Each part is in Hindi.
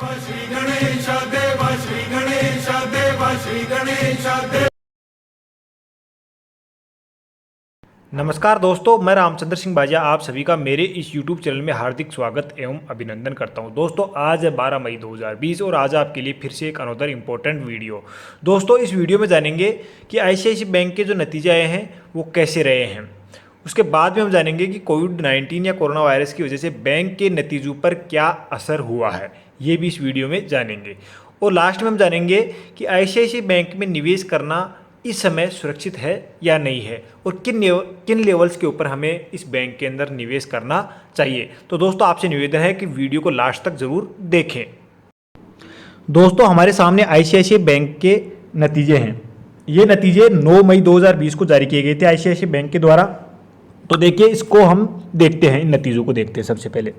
श्री गणेश देवा श्री गणेश देवा श्री गणेश देवा। नमस्कार दोस्तों, मैं रामचंद्र सिंह बाजिया आप सभी का मेरे इस YouTube चैनल में हार्दिक स्वागत एवं अभिनंदन करता हूं। दोस्तों आज है 12 मई 2020 और आज आपके लिए फिर से एक अनदर इम्पोर्टेंट वीडियो। दोस्तों इस वीडियो में जानेंगे कि ICICI बैंक के जो नतीजे आए हैं वो कैसे रहे हैं। उसके बाद में हम जानेंगे कि कोविड-19 या कोरोना वायरस की वजह से बैंक के नतीजों पर क्या असर हुआ है, ये भी इस वीडियो में जानेंगे। और लास्ट में हम जानेंगे कि ICICI बैंक में निवेश करना इस समय सुरक्षित है या नहीं है और किन लेवल्स के ऊपर हमें इस बैंक के अंदर निवेश करना चाहिए। तो दोस्तों आपसे निवेदन है कि वीडियो को लास्ट तक ज़रूर देखें। दोस्तों हमारे सामने ICICI बैंक के नतीजे हैं। ये नतीजे 9 मई 2020 को जारी किए गए थे ICICI बैंक के द्वारा। तो देखिए इसको हम देखते हैं, इन नतीजों को देखते हैं। सबसे पहले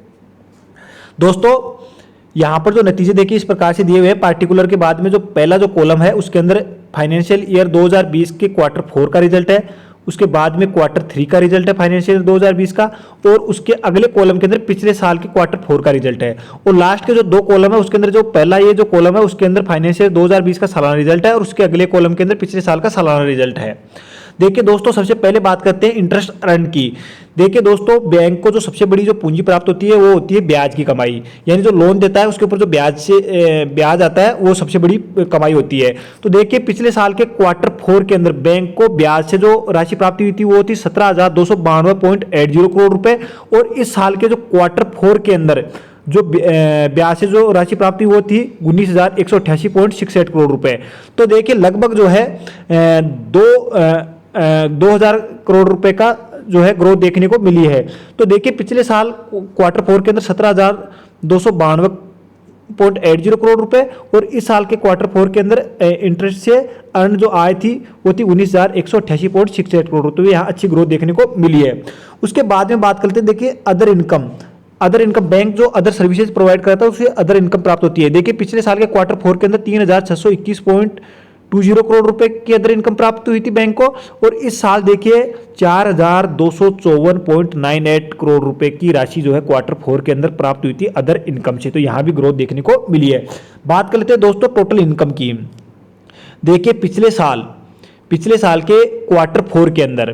दोस्तों यहाँ पर जो नतीजे देखिए इस प्रकार से दिए हुए हैं। पार्टिकुलर के बाद में जो पहला जो कॉलम है उसके अंदर फाइनेंशियल ईयर 2020 के क्वार्टर 4 का रिजल्ट है, उसके बाद में क्वार्टर 3 का रिजल्ट है फाइनेंशियल 2020 का, और उसके अगले कॉलम के अंदर पिछले साल के क्वार्टर 4 का रिजल्ट है। और लास्ट के जो दो कॉलम है उसके अंदर जो पहला ये जो कॉलम है उसके अंदर फाइनेंशियल 2020 का सालाना रिजल्ट है और उसके अगले कॉलम के अंदर पिछले साल का सालाना रिजल्ट है। देखिए दोस्तों सबसे पहले बात करते हैं इंटरेस्ट अर्न की। देखिए दोस्तों बैंक को जो सबसे बड़ी जो पूंजी प्राप्त होती है वो होती है ब्याज की कमाई, यानी जो लोन देता है उसके ऊपर जो ब्याज आता है वो सबसे बड़ी कमाई होती है। तो देखिए पिछले साल के क्वार्टर 4 के अंदर बैंक को ब्याज से जो राशि प्राप्ति हुई थी वो थी 17,292.80 करोड़ रुपए, और इस साल के जो क्वार्टर 4 के अंदर जो ब्याज से जो राशि प्राप्ति वो थी 19,188.68 करोड़ रुपए। तो देखिए लगभग जो है 2,000 करोड़ रुपए का जो है ग्रोथ देखने को मिली है। तो देखिए पिछले साल क्वार्टर 4 के अंदर 17,292.80 करोड़ रुपए और इस साल के क्वार्टर 4 के अंदर इंटरेस्ट से अर्न जो आय थी वो थी 19,188.68 करोड़। तो यहाँ अच्छी ग्रोथ देखने को मिली है। उसके बाद में बात करते हैं देखिए अदर इनकम बैंक जो अदर सर्विसेज प्रोवाइड करता है उसे अदर इनकम प्राप्त होती है। देखिए पिछले साल के क्वार्टर 4 के अंदर 3,621.20 करोड़ रुपए की अदर इनकम प्राप्त हुई थी बैंक को, और इस साल देखिए 4,254.98 करोड़ रुपए की राशि जो है क्वार्टर 4 के अंदर प्राप्त हुई थी अदर इनकम से। तो यहां भी ग्रोथ देखने को मिली है। बात कर लेते हैं दोस्तों टोटल इनकम की। देखिए पिछले साल के क्वार्टर 4 के अंदर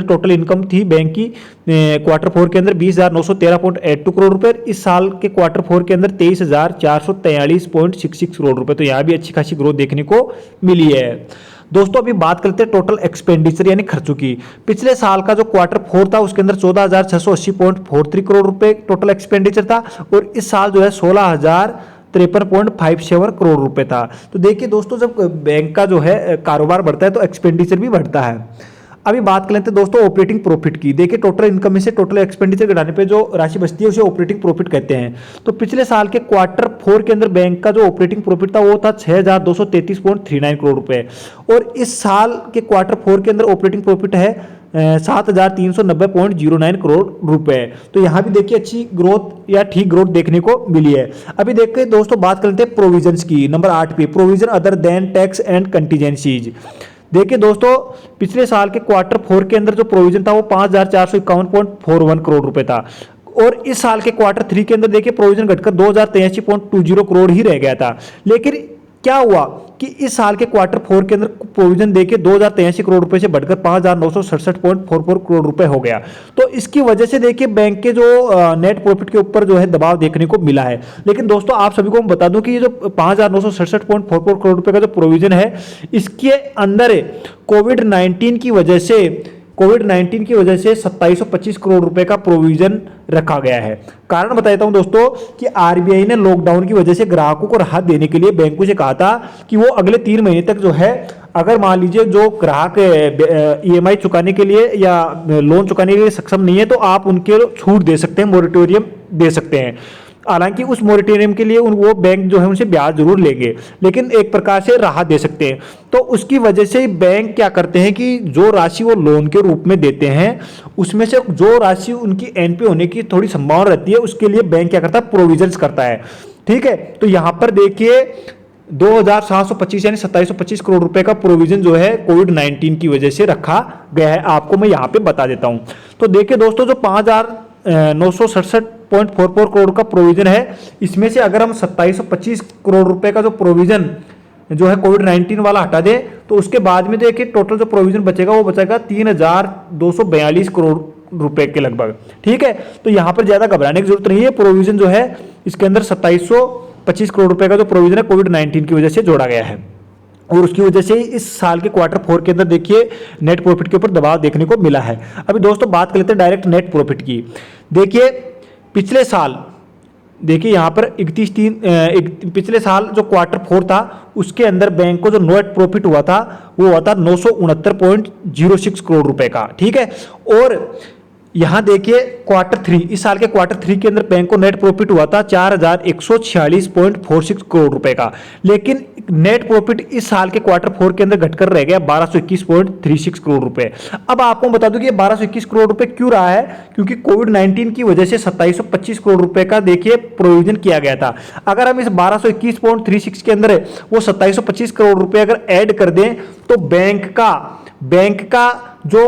टोटल इनकम थी बैंक की क्वार्टर 4 के अंदर 20,913.82 करोड़ रुपए, इस साल के क्वार्टर 4 के अंदर 23,443.66 करोड़ रुपए। तो यहाँ भी अच्छी खासी ग्रोथ देखने को मिली है। दोस्तों अभी बात करते हैं टोटल एक्सपेंडिचर यानी खर्चों की। पिछले साल का जो क्वार्टर 4 था उसके अंदर 14,680.43 करोड़ रुपए टोटल एक्सपेंडिचर था, और इस साल जो है 16,053.57 करोड़ रुपए था। तो देखिए दोस्तों जब बैंक का जो है कारोबार बढ़ता है तो एक्सपेंडिचर भी बढ़ता है। अभी बात कर लेते हैं दोस्तों ऑपरेटिंग प्रॉफिट की। देखिए टोटल इनकम में से टोटल एक्सपेंडिचर घटाने पे जो राशि बचती है उसे ऑपरेटिंग प्रॉफिट कहते हैं। तो पिछले साल के क्वार्टर 4 के अंदर बैंक का जो ऑपरेटिंग प्रॉफिट था वो था 6,233.39 करोड़ रुपए, और इस साल के क्वार्टर 4 के अंदर ऑपरेटिंग प्रॉफिट है 7,390.09 करोड़ रुपए। तो यहाँ भी देखिए अच्छी ग्रोथ या ठीक ग्रोथ देखने को मिली है। अभी देखिए दोस्तों बात करते हैं प्रोविजंस की। नंबर 8 पे provision other than tax and contingencies. देखिए दोस्तों पिछले साल के क्वार्टर 4 के अंदर जो प्रोविजन था वो 5,451.41 करोड़ रुपए था, और इस साल के क्वार्टर 3 के अंदर देखिए प्रोविजन घटकर 2,083.20 करोड़ ही रह गया था। लेकिन क्या हुआ कि इस साल के क्वार्टर 4 के अंदर प्रोविजन देखिए 2,083 करोड़ रुपए से बढ़कर 5,967.44 करोड़ रुपए हो गया। तो इसकी वजह से देखिए बैंक के जो नेट प्रॉफिट के ऊपर जो है दबाव देखने को मिला है। लेकिन दोस्तों आप सभी को मैं बता दूं कि ये जो 5,967.44 करोड़ रुपए का जो प्रोविजन है इसके अंदर कोविड-19 की वजह से 2,725 करोड़ रुपए का प्रोविजन रखा गया है। कारण बताता हूं दोस्तों कि आरबीआई ने लॉकडाउन की वजह से ग्राहकों को राहत देने के लिए बैंकों से कहा था कि वो अगले 3 महीने तक जो है अगर मान लीजिए जो ग्राहक ईएमआई चुकाने के लिए या लोन चुकाने के लिए सक्षम नहीं है तो आप उनके छूट दे सकते हैं, मोरेटोरियम दे सकते हैं। हालांकि उस मोरेटोरियम के लिए वो बैंक जो है उनसे ब्याज जरूर लेंगे, लेकिन एक प्रकार से राहत दे सकते हैं। तो उसकी वजह से बैंक क्या करते हैं कि जो राशि वो लोन के रूप में देते हैं उसमें से जो राशि उनकी एनपी होने की थोड़ी संभावना रहती है उसके लिए बैंक क्या करता है, प्रोविजंस करता है। ठीक है, तो यहां पर देखिए 2,725 यानी 2,725 करोड़ रुपए का प्रोविजन जो है कोविड-19 की वजह से रखा गया है। आपको मैं यहां पे बता देता हूं। तो देखिए दोस्तों जो 967.44 करोड़ का प्रोविजन है। इसमें से अगर हम 2725 करोड़ रुपए का जो प्रोविजन जो है कोविड-19 वाला हटा दें तो उसके बाद में देखिए टोटल जो प्रोविजन बचेगा वो बचेगा 3242 करोड़ रुपए के लगभग। ठीक है, तो यहाँ पर ज्यादा घबराने की जरूरत नहीं है। प्रोविजन जो है इसके अंदर 2725 करोड़ रुपए का जो प्रोविजन है कोविड-19 की वजह से जोड़ा गया है और उसकी वजह से इस साल के Q4 के अंदर देखिए नेट प्रॉफिट के ऊपर दबाव देखने को मिला है। अभी दोस्तों बात कर लेते हैं डायरेक्ट नेट प्रॉफिट की। देखिए पिछले साल देखिए यहाँ पर 31/3 पिछले साल जो Q4 था उसके अंदर बैंक को जो नेट प्रॉफिट हुआ था वो हुआ था 969.06 करोड़ रुपए का। ठीक है, और यहां देखिए Q3 इस साल के Q3 के अंदर बैंक को नेट प्रॉफिट हुआ था 4146.46 करोड़ रुपए का, लेकिन नेट प्रॉफिट इस साल के Q4 के अंदर घटकर रह गया 1221.36 करोड़ रुपए। अब आपको बता दूं कि ये 1221 करोड़ रुपए क्यों रहा है, क्योंकि कोविड-19 की वजह से 2725 करोड़ रुपए का देखिए प्रोविजन किया गया था। अगर हम इस 1221.36 के अंदर वो 2725 करोड़ रुपए अगर ऐड कर दें तो बैंक का जो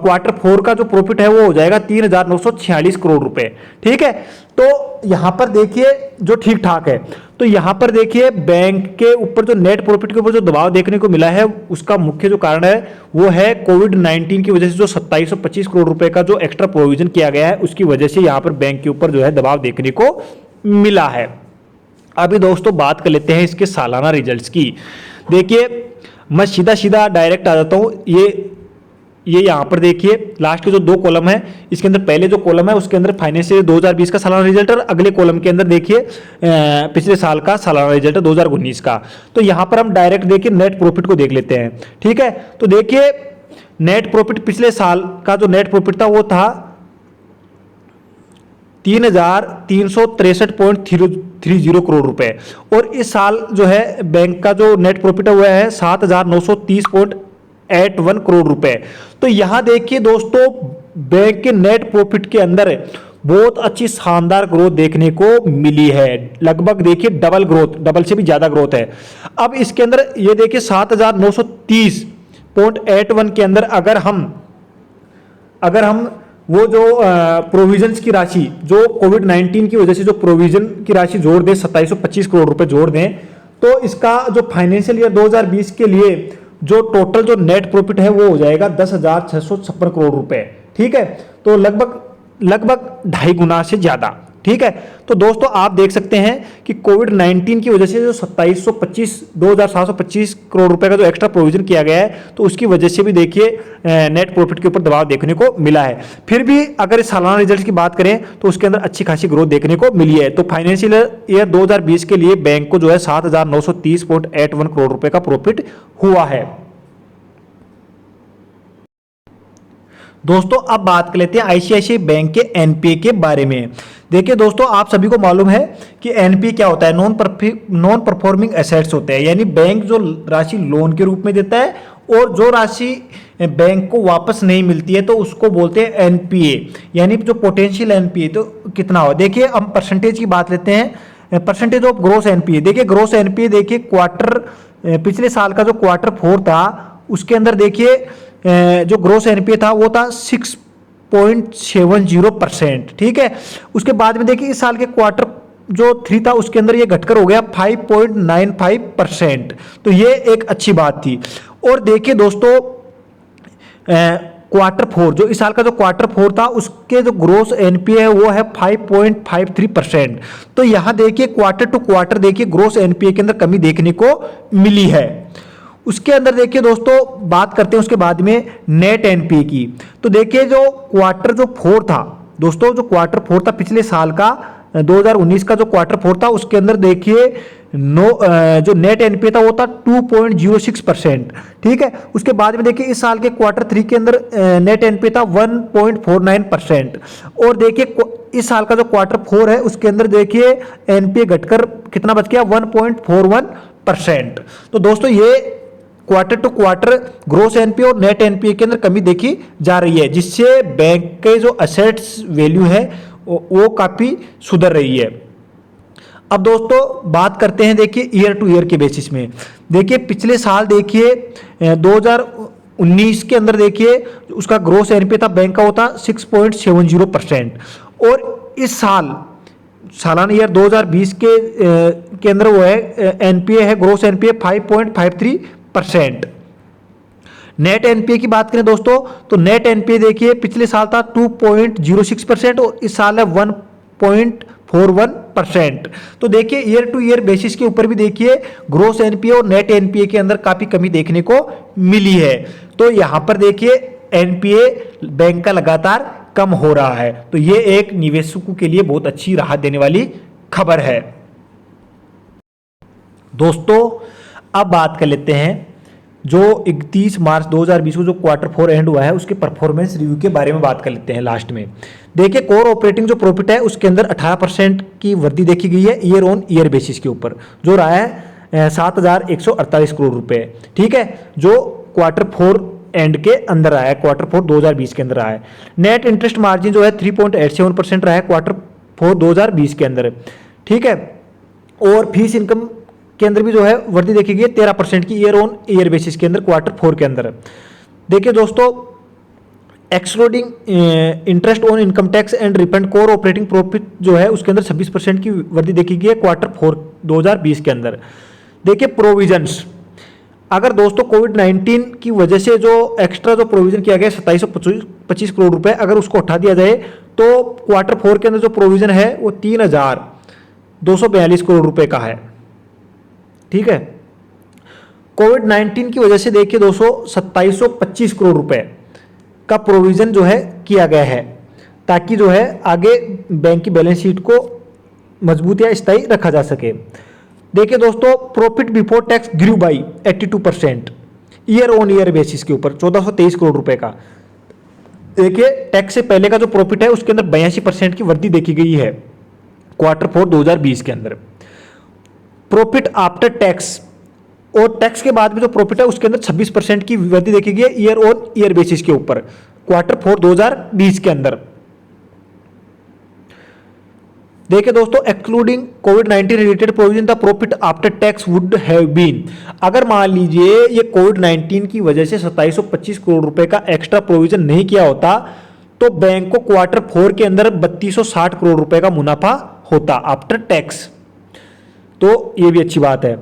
Q4 का जो प्रॉफिट है वो हो जाएगा 3946 करोड़ रुपए। ठीक है, तो यहां पर देखिए जो ठीक ठाक है। तो यहां पर देखिए बैंक के ऊपर जो नेट प्रॉफिट के ऊपर जो दबाव देखने को मिला है उसका मुख्य जो कारण है वो है कोविड-19 की वजह से जो 2725 करोड़ रुपए का जो एक्स्ट्रा प्रोविजन किया गया है उसकी वजह से यहां पर बैंक के ऊपर जो है दबाव देखने को मिला है। अभी दोस्तों बात कर लेते हैं इसके सालाना रिजल्ट्स की। देखिए मैं सीधा डायरेक्ट आ जाता हूं। ये यहाँ पर देखिए लास्ट के जो 2 कॉलम है इसके अंदर पहले जो कॉलम है उसके अंदर फाइनेंशियल 2020 का सालाना रिजल्ट और अगले कॉलम के अंदर देखिए पिछले साल का सालाना रिजल्ट है 2019 का। तो यहाँ पर हम डायरेक्ट देखिए नेट प्रॉफिट को देख लेते हैं। ठीक है, तो देखिए नेट प्रॉफिट पिछले साल का जो नेट प्रॉफिट था वो था 3363.30 करोड़ रुपए और इस साल जो है बैंक का जो नेट प्रॉफिट हुआ है 7930.81 करोड़ रुपए। तो यहां देखिए दोस्तों बैंक के नेट प्रॉफिट के अंदर बहुत अच्छी शानदार ग्रोथ देखने को मिली है। लगभग देखिए डबल से भी ज्यादा ग्रोथ है। अब इसके अंदर ये देखिए 7930.81 के अंदर अगर हम वो जो प्रोविजंस की राशि जो कोविड-19 की वजह से जो प्रोविजन की राशि जोड़ दें 2725 करोड़ रुपए जोड़ दें तो इसका जो फाइनेंशियल ईयर 2020 के लिए जो टोटल जो नेट प्रॉफिट है वो हो जाएगा 10,656 करोड़ रुपए। ठीक है, तो लगभग 2.5 गुना से ज्यादा। ठीक है, तो दोस्तों आप देख सकते हैं कि कोविड-19 की वजह से जो 2,725 करोड़ रुपए का जो एक्स्ट्रा प्रोविजन किया गया है तो उसकी वजह से भी देखिए नेट प्रॉफिट के ऊपर दबाव देखने को मिला है। फिर भी अगर इस सालाना रिजल्ट की बात करें तो उसके अंदर अच्छी खासी ग्रोथ देखने को मिली है। तो फाइनेंशियल ईयर 2020 के लिए बैंक को जो है 7,930.81 करोड़ रुपए का प्रॉफिट हुआ है। दोस्तों अब बात कर लेते हैं आईसीआईसीआई बैंक के एनपीए के बारे में। देखिए दोस्तों आप सभी को मालूम है कि एनपीए क्या होता है, नॉन परफॉर्मिंग एसेट्स होते हैं, यानी बैंक जो राशि लोन के रूप में देता है और जो राशि बैंक को वापस नहीं मिलती है तो उसको बोलते हैं एनपीए, यानी जो पोटेंशियल एनपीए तो कितना हो। देखिए हम परसेंटेज की बात लेते हैं, परसेंटेज ऑफ ग्रोस एनपीए। देखिए ग्रोस एनपीए देखिए पिछले साल का जो Q4 था उसके अंदर देखिए जो ग्रोस एनपीए था वो था 6.70%। ठीक है, उसके बाद में देखिए इस साल के Q3 था उसके अंदर ये घटकर हो गया 5.95%। तो ये एक अच्छी बात थी। और देखिए दोस्तों Q4 जो इस साल का जो Q4 था उसके जो ग्रोस एनपीए है वो है 5.53%। तो यहां देखिए Q2 देखिए ग्रोस एनपीए के अंदर कमी देखने को मिली है। उसके अंदर देखिए दोस्तों बात करते हैं उसके बाद में नेट एनपीए की। तो देखिए जो Q4 था दोस्तों, जो Q4 था पिछले साल का 2019 का जो Q4 था उसके अंदर देखिए जो नेट एनपीए था वो था 2.06%। ठीक है, उसके बाद में देखिए इस साल के Q3 के अंदर नेट एनपीए था 1.49%। और देखिए इस साल का जो Q4 है उसके अंदर देखिए एनपीए घटकर कितना बच गया 1.41%। तो दोस्तों ये Q2 ग्रोस एनपीए और नेट एनपीए के अंदर कमी देखी जा रही है, जिससे बैंक के जो असेट्स वैल्यू है वो काफी सुधर रही है। अब दोस्तों बात करते हैं देखिए ईयर टू ईयर के बेसिस में। देखिए पिछले साल देखिए 2019 के अंदर देखिए उसका ग्रोस एनपीए था बैंक का होता 6.70% और इस सालाना ईयर 2020 के अंदर वो है एनपीए है, ग्रोस एनपीए 5.53%। नेट एनपीए की बात करें दोस्तों तो नेट एनपीए देखिए पिछले साल था 2.06% और इस साल है 1.41%। तो देखिए ईयर टू ईयर बेसिस के ऊपर भी देखिए ग्रोस एनपीए और नेट एनपीए के अंदर काफी कमी देखने को मिली है। तो यहां पर देखिए एनपीए बैंक का लगातार कम हो रहा है, तो ये एक निवेशकों के लिए बहुत अच्छी राहत देने वाली खबर है। दोस्तों अब बात कर लेते हैं जो 31 मार्च 2020 को जो क्वार्टर 4 एंड हुआ है उसके परफॉर्मेंस रिव्यू के बारे में बात कर लेते हैं लास्ट में। देखिए कोर ऑपरेटिंग जो प्रॉफिट है उसके अंदर 18% की वृद्धि देखी गई है ईयर ऑन ईयर बेसिस के ऊपर, जो रहा है 7,148 करोड़ रुपए। ठीक है, जो क्वार्टर 4 एंड के अंदर आया है, क्वार्टर 4 2020 के अंदर आया है। नेट इंटरेस्ट मार्जिन जो है 3.87% रहा है क्वार्टर 4 2020 के अंदर। ठीक है, और फीस इनकम के अंदर भी जो है वृद्धि देखी गई है 13% की ईयर ऑन ईयर बेसिस के अंदर क्वार्टर 4 के अंदर। देखिए दोस्तों excluding interest on income tax and refund core operating profit जो है उसके अंदर 26% की वृद्धि देखी गई है क्वार्टर 4 2020 के अंदर। देखिए प्रोविजंस, अगर दोस्तों कोविड-19 की वजह से जो एक्स्ट्रा जो प्रोविजन किया गया 2725 करोड़ रुपए, अगर उसको हटा दिया जाए तो क्वार्टर 4 के अंदर जो प्रोविजन है वो 3,242 करोड़ रुपए का है। ठीक है, कोविड-19 की वजह से देखिए दोस्तों 2725 करोड़ रुपए का प्रोविजन जो है किया गया है, ताकि जो है आगे बैंक की बैलेंस शीट को मजबूत या स्थायी रखा जा सके। देखिए दोस्तों profit before tax grew by 82% year on year basis के ऊपर 1423 करोड़ रुपए का। देखिए टैक्स से पहले का जो प्रॉफिट है उसके अंदर 82% की वृद्धि देखी गई है क्वार्टर 4 2020 के अंदर। प्रॉफिट आफ्टर टैक्स और टैक्स के बाद भी जो प्रॉफिट है उसके अंदर 26% की वृद्धि देखी गई है ईयर ऑन ईयर बेसिस के ऊपर क्वार्टर 4 2020 के अंदर। देखिए दोस्तों एक्सक्लूडिंग कोविड-19 related provision the profit after tax would have been, अगर मान लीजिए ये कोविड-19 की वजह से 2725 करोड़ रुपए का एक्स्ट्रा प्रोविजन नहीं किया होता तो बैंक को क्वार्टर 4 के अंदर 3260 करोड़ रुपए का मुनाफा होता आफ्टर टैक्स। तो ये भी अच्छी बात है।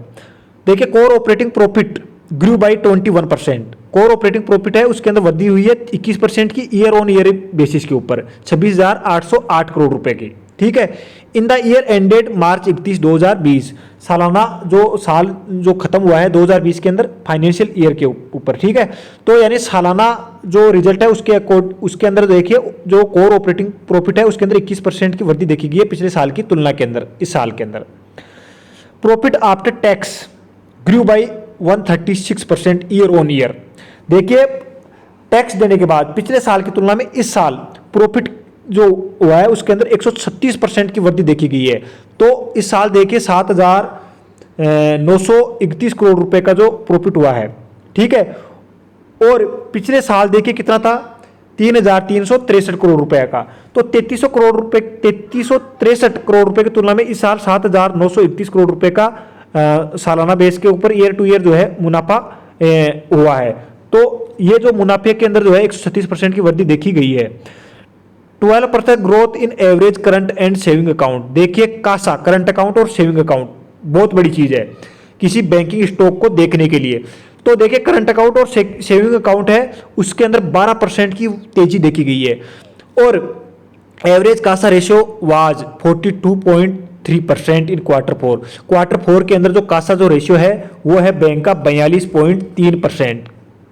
देखिए core operating profit grew by 21%, core operating profit है उसके अंदर वृद्धि हुई है 21% की ईयर ऑन ईयर बेसिस के ऊपर 26,808 करोड़ रुपए की। ठीक है, इन द ईयर एंडेड मार्च 31 2020, सालाना साल जो खत्म हुआ है 2020 के अंदर फाइनेंशियल ईयर के ऊपर। ठीक है, तो यानी सालाना जो रिजल्ट है उसके अंदर देखिए जो कोर ऑपरेटिंग प्रॉफिट है उसके अंदर 21% की वृद्धि देखी गई है पिछले साल की तुलना के अंदर इस साल के अंदर। Profit after tax grew by 136% year on year. देखिए टैक्स देने के बाद पिछले साल की तुलना में इस साल प्रॉफिट जो हुआ है उसके अंदर 136% की वृद्धि देखी गई है। तो इस साल देखिए 7,931 करोड़ रुपए का जो प्रॉफिट हुआ है। ठीक है, और पिछले साल देखिए कितना था 3,363 करोड़ रुपए का। तो 3363 करोड़ रुपए की तुलना में इस साल 7,931 करोड़ रुपए का सालाना बेस के ऊपर ईयर टू ईयर जो है मुनाफा हुआ है। तो ये जो मुनाफे के अंदर जो है 136% की वृद्धि देखी गई है। 12% growth in average current and saving account. देखिए कासा करंट अकाउंट और सेविंग अकाउंट बहुत बड़ी चीज है किसी बैंकिंग स्टॉक को देखने के लिए। तो देखिए करंट अकाउंट और सेविंग अकाउंट है उसके अंदर 12% की तेजी देखी गई है और average Kasa ratio was 42.3% in quarter 4। Quarter 4 के अंदर जो कासा जो रेशियो है वो है बैंक का 42.3%।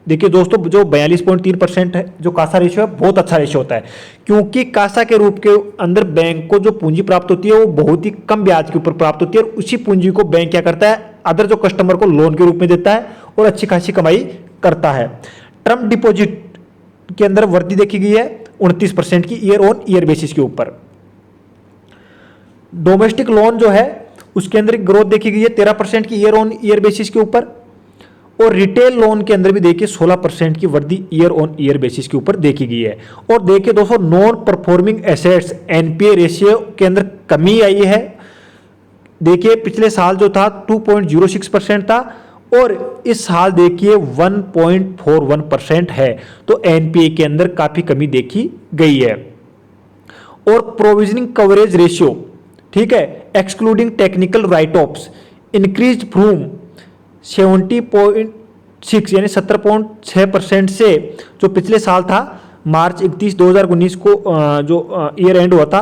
देखिए दोस्तों जो 42.3% है जो कासा रेशियो है बहुत अच्छा रेशियो होता है, क्योंकि कासा के रूप के अंदर बैंक को जो पूंजी प्राप्त होती है वो बहुत ही कम ब्याज के ऊपर प्राप्त होती है और उसी पूंजी को बैंक क्या करता है अदर जो कस्टमर को लोन के रूप में देता है और अच्छी खासी कमाई करता है। टर्म डिपॉजिट के अंदर वृद्धि देखी गई है 29% की ईयर ऑन ईयर बेसिस के ऊपर। डोमेस्टिक लोन जो है उसके अंदर ग्रोथ देखी गई है 13% की ईयर ऑन ईयर बेसिस के ऊपर और रिटेल लोन के अंदर भी देखिए 16% की वृद्धि ईयर ऑन ईयर बेसिस के ऊपर देखी गई है। और देखिए दोस्तों non performing assets NPA ratio के अंदर कमी आई है। देखिए पिछले साल जो था 2.06% था और इस साल देखिए 1.41% है। तो एनपीए के अंदर काफी कमी देखी गई है। और प्रोविजनिंग कवरेज रेशियो, ठीक है, excluding technical right offs, increase from 70.6 यानी 70.6% से जो पिछले साल था मार्च 31 2019 को जो ईयर एंड हुआ था,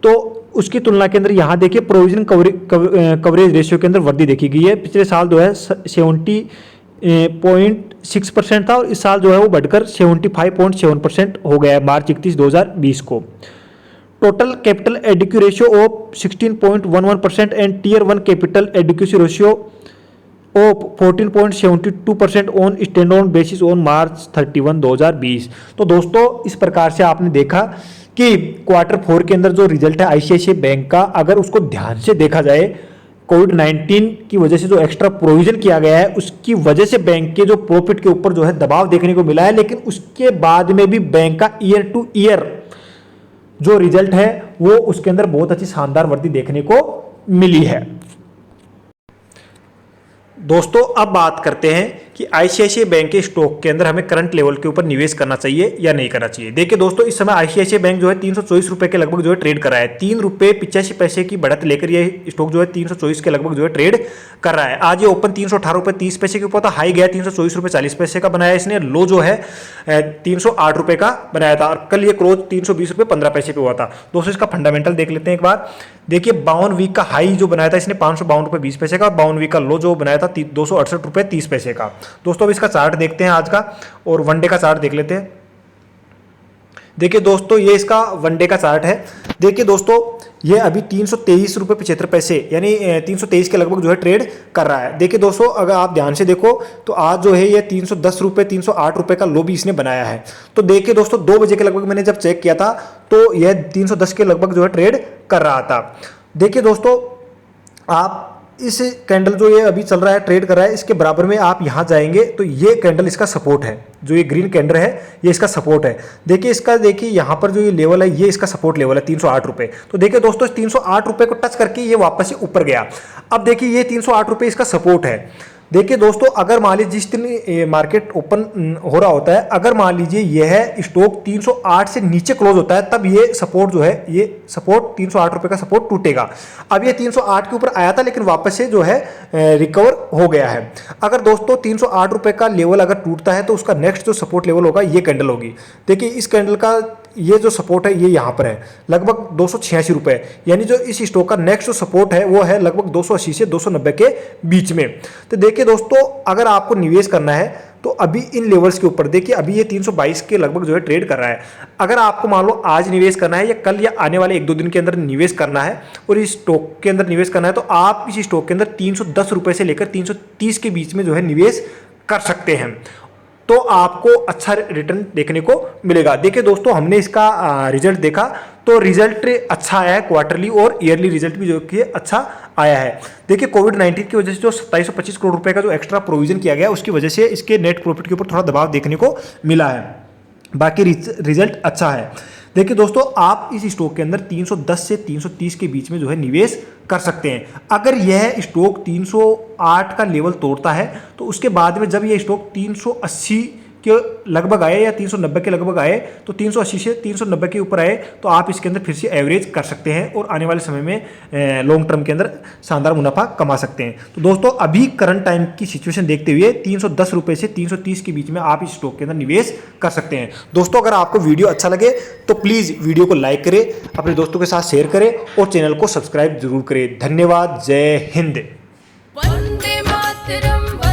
तो उसकी तुलना के अंदर यहाँ देखिए प्रोविजन कवरेज रेशियो के अंदर वृद्धि देखी गई है। पिछले साल जो है 70.6% था और इस साल जो है वो बढ़कर 75.7% हो गया है मार्च 31 2020 को। Total capital adequacy ratio of 16.11% and tier 1 capital adequacy ratio of 14.72% on standalone basis on March 31 2020। तो दोस्तों इस प्रकार से आपने देखा कि Q4 के अंदर जो रिजल्ट है आईसीआईसीआई बैंक का, अगर उसको ध्यान से देखा जाए, कोविड-19 की वजह से जो एक्स्ट्रा प्रोविजन किया गया है उसकी वजह से बैंक के जो प्रॉफिट के ऊपर जो है दबाव देखने को मिला है, लेकिन उसके बाद में भी बैंक का ईयर टू ईयर जो रिजल्ट है वो उसके अंदर बहुत अच्छी शानदार वृद्धि देखने को मिली है। दोस्तों अब बात करते हैं कि आईसीआईसीआई बैंक के स्टॉक के अंदर हमें करंट लेवल के ऊपर निवेश करना चाहिए या नहीं करना चाहिए। देखिए दोस्तों इस समय आईसीआईसीआई बैंक जो है 324 रुपए के लगभग जो है ट्रेड कर रहा है। 3 रुपए 85 पैसे की बढ़त लेकर ये स्टॉक जो है 324 के लगभग जो है ट्रेड कर रहा है। आज ये ओपन 318 रुपए 30 पैसे के ऊपर था, हाई गया 324 रुपए 40 पैसे का बनाया इसने, लो जो है 308 रुपए का बनाया था और कल ये क्लोज 320 रुपए 15 पैसे पे हुआ था। दोस्तों इसका फंडामेंटल देख लेते हैं एक बार। देखिए 52 वीक का हाई जो बनाया था इसने 552 रुपए 20 पैसे का, 52 वीक का लो जो बनाया था 268 रुपए 30 पैसे का। दोस्तों अब इसका चार्ट देखते हैं आज का और वनडे का चार्ट देख लेते हैं। देखिए दोस्तों ये इसका वनडे का चार्ट है। देखिए दोस्तों ये अभी 323 रुपए 75 पैसे यानी 323 के लगभग जो है ट्रेड कर रहा है। देखिए दोस्तों अगर आप ध्यान से देखो तो आज जो है ये 310 रुपए 308 रुपए का लो भी इसने बनाया है। तो देखिए दोस्तों 2 बजे के लगभग मैंने जब चेक किया था तो यह 310 के लगभग जो है ट्रेड कर रहा था। देखिए दोस्तों आप इस कैंडल जो ये अभी चल रहा है ट्रेड कर रहा है इसके बराबर में आप यहाँ जाएंगे तो ये कैंडल इसका सपोर्ट है, जो ये ग्रीन कैंडल है ये इसका सपोर्ट है। देखिए इसका देखिए यहाँ पर जो ये लेवल है ये इसका सपोर्ट लेवल है 308 रुपए। तो देखिए दोस्तों 308 रुपए को टच करके ये वापस से ऊपर गया। अब देखिए ये 308 रुपए इसका सपोर्ट है। देखिए दोस्तों अगर मान लीजिए जिस दिन मार्केट ओपन हो रहा होता है, अगर मान लीजिए यह स्टॉक 308 से नीचे क्लोज होता है तब ये सपोर्ट जो है ये सपोर्ट 308 रुपए का सपोर्ट टूटेगा। अब ये 308 के ऊपर आया था लेकिन वापस से जो है रिकवर हो गया है। अगर दोस्तों 308 रुपए का लेवल अगर टूटता है तो उसका नेक्स्ट जो सपोर्ट लेवल होगा ये कैंडल होगी। देखिए इस कैंडल का ये जो सपोर्ट है ये यहाँ पर है लगभग 286 रुपए, यानी जो इस स्टॉक का नेक्स्ट जो सपोर्ट है वो है लगभग 280 से 290 के बीच में। तो देखिए दोस्तों अगर आपको निवेश करना है तो अभी इन लेवल्स के ऊपर देखिए अभी ये 322 के लगभग जो है ट्रेड कर रहा है। अगर आपको मान लो आज निवेश करना है या कल या आने वाले 1-2 दिन के अंदर निवेश करना है और इस स्टॉक के अंदर निवेश करना है तो आप इस स्टॉक के अंदर 310 रुपए से लेकर 330 के बीच में जो है निवेश कर सकते हैं, तो आपको अच्छा रिटर्न देखने को मिलेगा। देखिए दोस्तों हमने इसका रिजल्ट देखा तो रिजल्ट अच्छा आया है, क्वार्टरली और ईयरली रिजल्ट भी जो कि अच्छा आया है। देखिए कोविड-19 की वजह से जो 2725 करोड़ रुपए का जो एक्स्ट्रा प्रोविजन किया गया उसकी वजह से इसके नेट प्रॉफिट के ऊपर थोड़ा दबाव देखने को मिला है, बाकी रिजल्ट अच्छा है। देखिए दोस्तों आप इस स्टॉक के अंदर 310 से 330 के बीच में जो है निवेश कर सकते हैं। अगर यह स्टॉक 308 का लेवल तोड़ता है तो उसके बाद में जब यह स्टॉक 380 के लगभग आए या 390 के लगभग आए तो 380 से 390 के ऊपर आए तो आप इसके अंदर फिर से एवरेज कर सकते हैं और आने वाले समय में लॉन्ग टर्म के अंदर शानदार मुनाफा कमा सकते हैं। तो दोस्तों अभी करंट टाइम की सिचुएशन देखते हुए 310 रुपए से 330 के बीच में आप इस स्टॉक के अंदर निवेश कर सकते हैं। दोस्तों अगर आपको वीडियो अच्छा लगे तो प्लीज़ वीडियो को लाइक करें, अपने दोस्तों के साथ शेयर करें और चैनल को सब्सक्राइब जरूर करें। धन्यवाद। जय हिंद। वंदे मातरम।